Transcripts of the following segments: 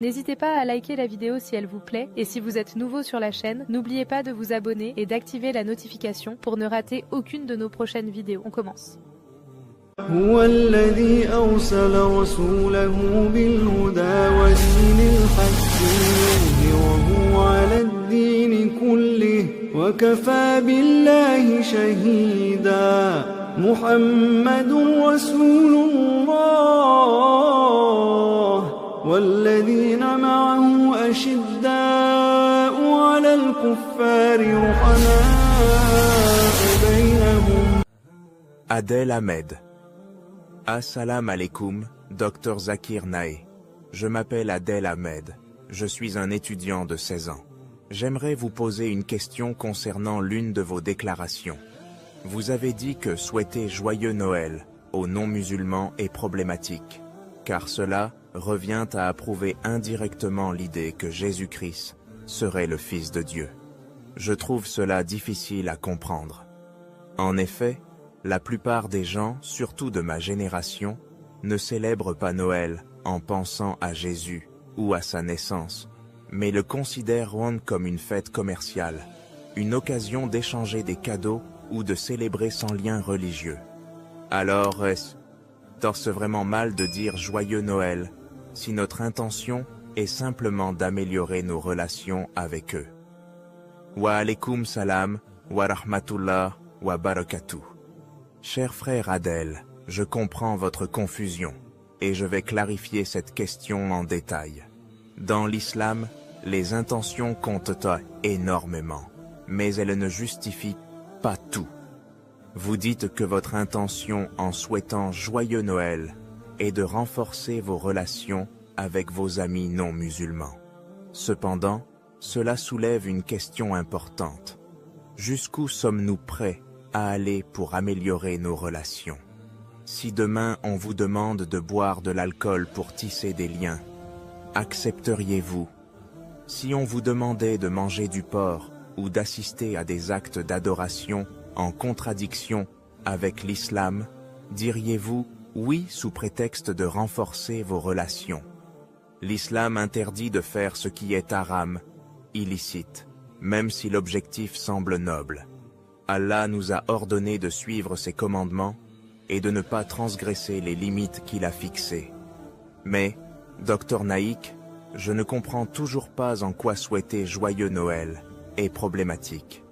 N'hésitez pas à liker la vidéo si elle vous plaît, et si vous êtes nouveau sur la chaîne, n'oubliez pas de vous abonner et d'activer la notification pour ne rater aucune de nos prochaines vidéos. On commence. هو الذي أرسل رسوله بالهدى ودين الحق ليظهره على الدين كله وكفى بالله شهيدا محمد رسول الله والذين معه أشداء على الكفار رحماء بينهم. Adel Ahmed. Assalam alaikum, Dr Zakir Naik. Je m'appelle Adel Ahmed. Je suis un étudiant de 16 ans. J'aimerais vous poser une question concernant l'une de vos déclarations. Vous avez dit que souhaiter joyeux Noël aux non-musulmans est problématique, car cela revient à approuver indirectement l'idée que Jésus-Christ serait le Fils de Dieu. Je trouve cela difficile à comprendre. En effet, la plupart des gens, surtout de ma génération, ne célèbrent pas Noël en pensant à Jésus ou à sa naissance, mais le considèrent comme une fête commerciale, une occasion d'échanger des cadeaux ou de célébrer sans lien religieux. Alors, est-ce vraiment mal de dire joyeux Noël si notre intention est simplement d'améliorer nos relations avec eux? Wa alaykoum salam wa rahmatullah wa barakatuh. Cher frère Adel, je comprends votre confusion, et je vais clarifier cette question en détail. Dans l'islam, les intentions comptent énormément, mais elles ne justifient pas tout. Vous dites que votre intention en souhaitant joyeux Noël est de renforcer vos relations avec vos amis non musulmans. Cependant, cela soulève une question importante. Jusqu'où sommes-nous prêts à aller pour améliorer nos relations? Si demain on vous demande de boire de l'alcool pour tisser des liens, accepteriez-vous? Si on vous demandait de manger du porc ou d'assister à des actes d'adoration en contradiction avec l'islam, diriez-vous oui sous prétexte de renforcer vos relations? L'islam interdit de faire ce qui est haram, illicite, même si l'objectif semble noble. Allah nous a ordonné de suivre ses commandements et de ne pas transgresser les limites qu'il a fixées. Mais, Dr Naik, je ne comprends toujours pas en quoi souhaiter joyeux Noël est problématique.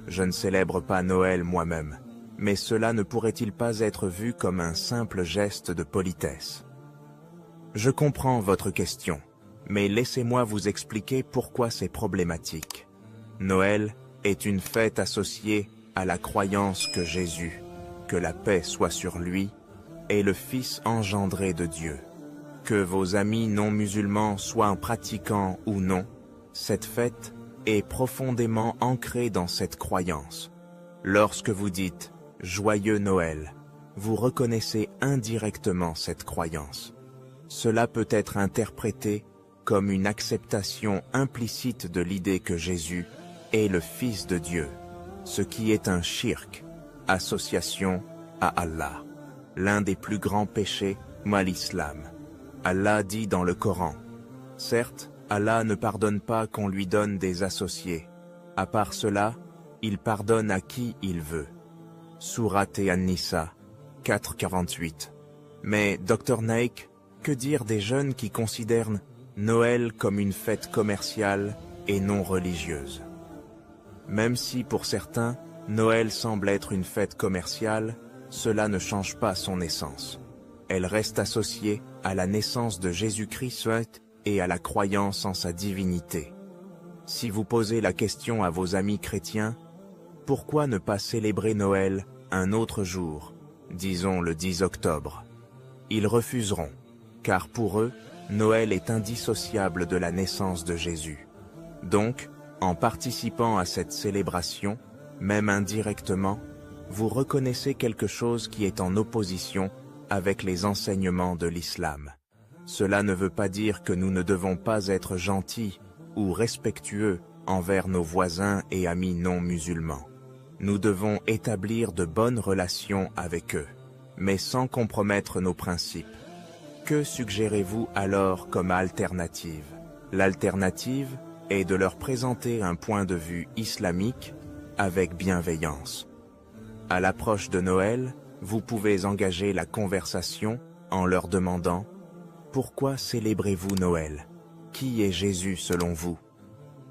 Je ne célèbre pas Noël moi-même, mais cela ne pourrait-il pas être vu comme un simple geste de politesse? Je comprends votre question, mais laissez-moi vous expliquer pourquoi c'est problématique. Noël est une fête associée à la croyance que Jésus, que la paix soit sur lui, est le Fils engendré de Dieu. Que vos amis non musulmans soient pratiquants ou non, cette fête est profondément ancrée dans cette croyance. Lorsque vous dites « Joyeux Noël », vous reconnaissez indirectement cette croyance. Cela peut être interprété comme une acceptation implicite de l'idée que Jésus est le Fils de Dieu, ce qui est un shirk, association à Allah, l'un des plus grands péchés, l'islam. Allah dit dans le Coran, « Certes, Allah ne pardonne pas qu'on lui donne des associés. À part cela, il pardonne à qui il veut. » Sourate An-Nisa, 4:48. Mais, Dr Naik, que dire des jeunes qui considèrent Noël comme une fête commerciale et non religieuse? Même si pour certains, Noël semble être une fête commerciale, cela ne change pas son essence. Elle reste associée à la naissance de Jésus-Christ et à la croyance en sa divinité. Si vous posez la question à vos amis chrétiens, pourquoi ne pas célébrer Noël un autre jour, disons le 10 octobre? Ils refuseront, car pour eux, Noël est indissociable de la naissance de Jésus. Donc, en participant à cette célébration, même indirectement, vous reconnaissez quelque chose qui est en opposition avec les enseignements de l'islam. Cela ne veut pas dire que nous ne devons pas être gentils ou respectueux envers nos voisins et amis non musulmans. Nous devons établir de bonnes relations avec eux, mais sans compromettre nos principes. Que suggérez-vous alors comme alternative? L'alternative est de leur présenter un point de vue islamique avec bienveillance. À l'approche de Noël, vous pouvez engager la conversation en leur demandant « Pourquoi célébrez-vous Noël? Qui est Jésus selon vous ?»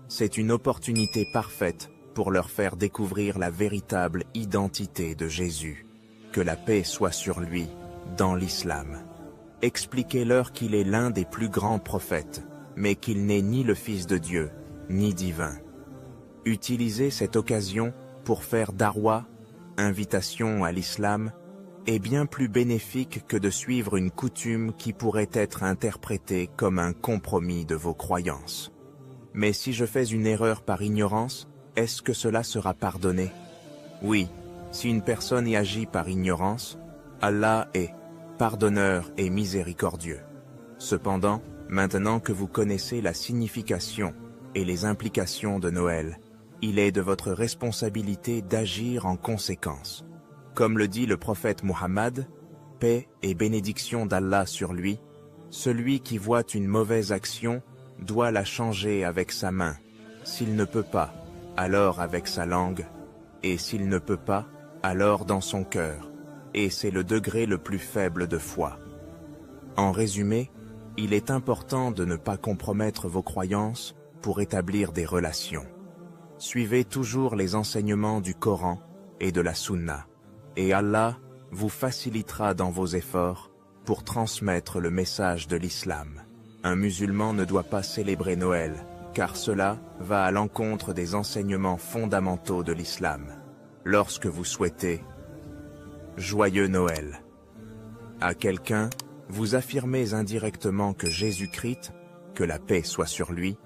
C'est une opportunité parfaite pour leur faire découvrir la véritable identité de Jésus. Que la paix soit sur lui dans l'islam. Expliquez-leur qu'il est l'un des plus grands prophètes, mais qu'il n'est ni le Fils de Dieu, ni divin. Utilisez cette occasion pour faire darwa, invitation à l'islam, est bien plus bénéfique que de suivre une coutume qui pourrait être interprétée comme un compromis de vos croyances. Mais si je fais une erreur par ignorance, est-ce que cela sera pardonné? Oui, si une personne y agit par ignorance, Allah est pardonneur et miséricordieux. Cependant, maintenant que vous connaissez la signification et les implications de Noël, il est de votre responsabilité d'agir en conséquence. Comme le dit le prophète Muhammad, paix et bénédiction d'Allah sur lui, celui qui voit une mauvaise action doit la changer avec sa main. S'il ne peut pas, alors avec sa langue, et s'il ne peut pas, alors dans son cœur, et c'est le degré le plus faible de foi. En résumé, il est important de ne pas compromettre vos croyances pour établir des relations. Suivez toujours les enseignements du Coran et de la Sunna, et Allah vous facilitera dans vos efforts pour transmettre le message de l'islam. Un musulman ne doit pas célébrer Noël, car cela va à l'encontre des enseignements fondamentaux de l'islam. Lorsque vous souhaitez « Joyeux Noël » à quelqu'un, vous affirmez indirectement que Jésus-Christ, que la paix soit sur lui,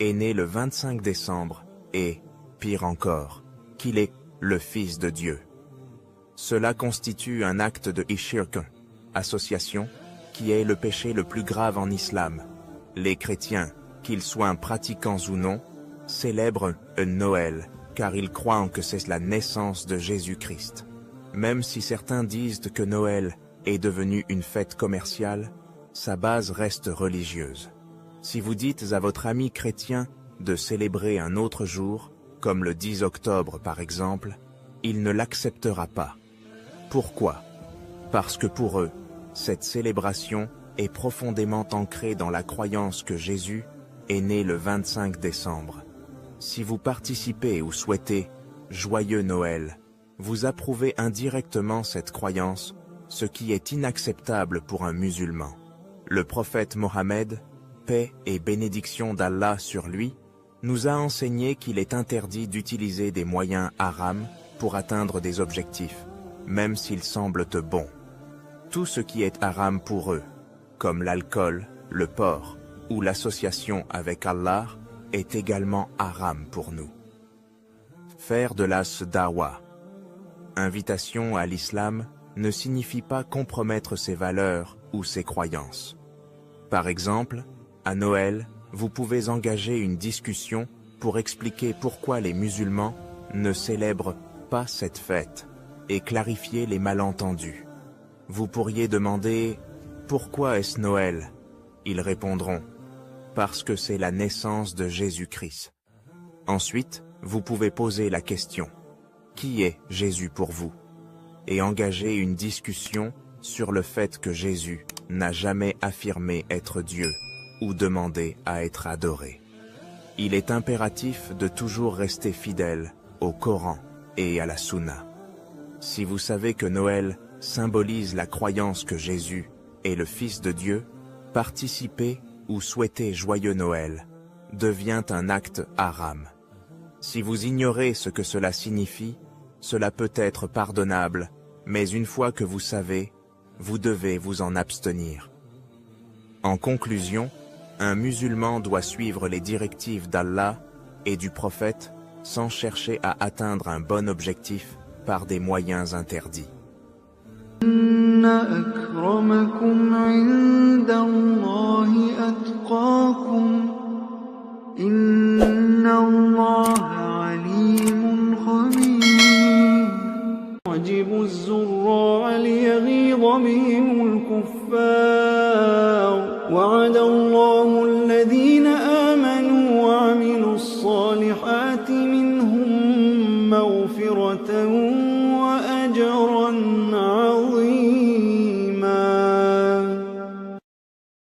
est né le 25 décembre et, pire encore, qu'il est le Fils de Dieu. Cela constitue un acte de shirk, association, qui est le péché le plus grave en islam. Les chrétiens, qu'ils soient pratiquants ou non, célèbrent Noël, car ils croient que c'est la naissance de Jésus-Christ. Même si certains disent que Noël est devenu une fête commerciale, sa base reste religieuse. Si vous dites à votre ami chrétien de célébrer un autre jour, comme le 10 octobre par exemple, il ne l'acceptera pas. Pourquoi? Parce que pour eux, cette célébration est profondément ancrée dans la croyance que Jésus est né le 25 décembre. Si vous participez ou souhaitez « Joyeux Noël », vous approuvez indirectement cette croyance, ce qui est inacceptable pour un musulman. Le prophète Mohammed, paix et bénédiction d'Allah sur lui, nous a enseigné qu'il est interdit d'utiliser des moyens haram pour atteindre des objectifs, même s'ils semblent bons. Tout ce qui est haram pour eux, comme l'alcool, le porc ou l'association avec Allah, est également haram pour nous. Faire de la da'wa, invitation à l'islam, ne signifie pas compromettre ses valeurs ou ses croyances. Par exemple, à Noël, vous pouvez engager une discussion pour expliquer pourquoi les musulmans ne célèbrent pas cette fête et clarifier les malentendus. Vous pourriez demander « Pourquoi est-ce Noël ?» Ils répondront « Parce que c'est la naissance de Jésus-Christ. » Ensuite, vous pouvez poser la question « Qui est Jésus pour vous ?» et engager une discussion sur le fait que Jésus n'a jamais affirmé être Dieu ou demandé à être adoré. Il est impératif de toujours rester fidèle au Coran et à la Sunna. Si vous savez que Noël symbolise la croyance que Jésus est le Fils de Dieu, participer ou souhaiter Joyeux Noël devient un acte haram. Si vous ignorez ce que cela signifie, cela peut être pardonnable, mais une fois que vous savez, vous devez vous en abstenir. En conclusion, un musulman doit suivre les directives d'Allah et du prophète sans chercher à atteindre un bon objectif par des moyens interdits. إن أكرمكم عند الله أتقاكم إن الله عليم خبير يعجب الزراع ليغيظ بهم الكفار وعد الله الذين آمنوا الصالحات منهم مغفرة وأجرا